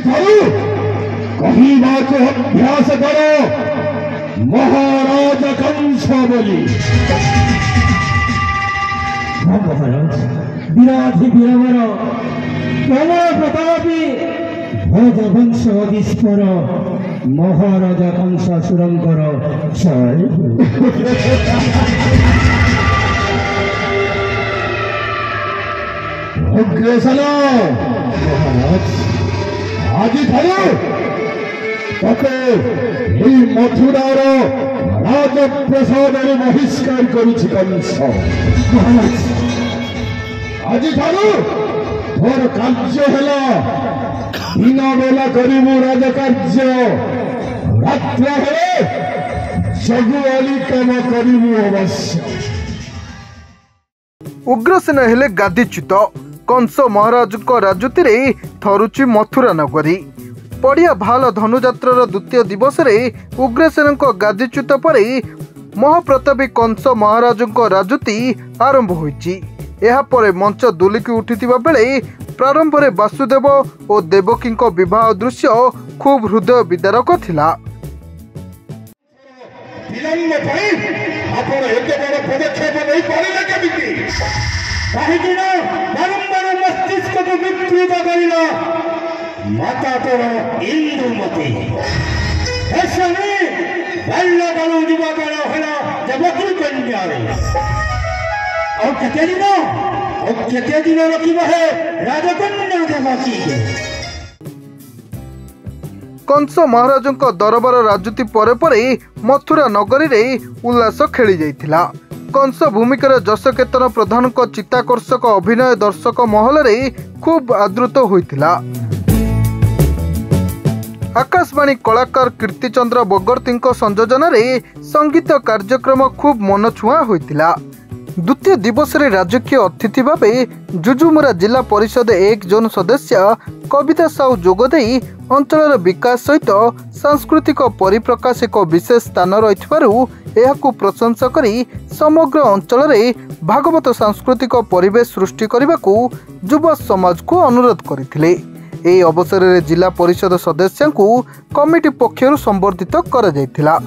कहवाको अभ्यास करो महाराज कंस बोली। महाराज विराधि वीरवर प्रबल प्रतापी भोजवंश अधीश्वर महाराजा कंसासुरंकर जय। अग्रेसन महाराज आज तके मथुरार राजप्रसाद बहिष्कार करुछि कंस। महाराज आज तोर कार्य है दिन बेला करू राजकार्य रात्र है जगुआली काम करू अवश्य। उग्रसेन हेले गादीच्युत कंस महाराज राजुति थरुची मथुरा नगरी। पड़िया भाल धनुजात्रार द्वितीय दिवस उग्रसेन गादीच्युत पर महाप्रतापी कंस महाराज राजुति आरंभ होइछि। एहा परे मंच दुलिकी उठिथिबा बेले प्रारंभ में वासुदेव और देवकी विवाह दृश्य खूब हृदय विदारक थिला। माता तोर इंदुमती देवकी कन्या और केते दिन रखिब है राजकन्या देवकी। कंस महाराज दरबार राजुति परे परे मथुरा नगरी रे उल्लास खेली जाइथिला। कंस भूमिकार जश केतन प्रधान चित्ताकर्षक अभिनय दर्शक महल रे खूब आदृत होइथिला। आकाशवाणी कलाकार कीर्तिचंद्र बगर्ती संयोजन रे संगीत कार्यक्रम खूब मनछुआ होइथिला। द्वितीय दिवस रे राजकीय अतिथि भावे जुजुमुरा जिला परिषद 1 जोन सदस्य कविता साहू जोगदे अंचल विकास सहित सांस्कृतिक परिप्रकाश एक विशेष स्थान रही प्रशंसा करी समग्र अंचल रे भागवत सांस्कृतिक परिवेश सृष्टि करने को युवा समाज को अनुरोध करथिले। एही अवसर रे जिला परिषद सदस्य को कमिटी पक्षरु संबर्धित करा जायथिला।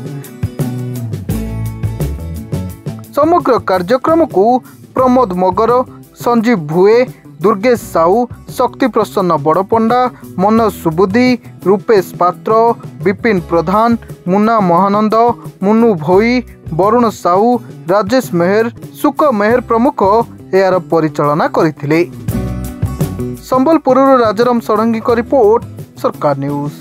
समग्र कार्यक्रम को प्रमोद मगर, संजीव भुए, दुर्गेश साहू, शक्ति प्रसन्न बड़पंडा, मनोज सुबुद्धि, रूपेश पात्र, विपिन प्रधान, मुन्ना महानंद, मुनु भोई, वरुण साहू, राजेश मेहर, सुक मेहर प्रमुख यार परिचालना करथिले। संबलपुर राजाराम षडंगी रिपोर्ट, सरकार न्यूज।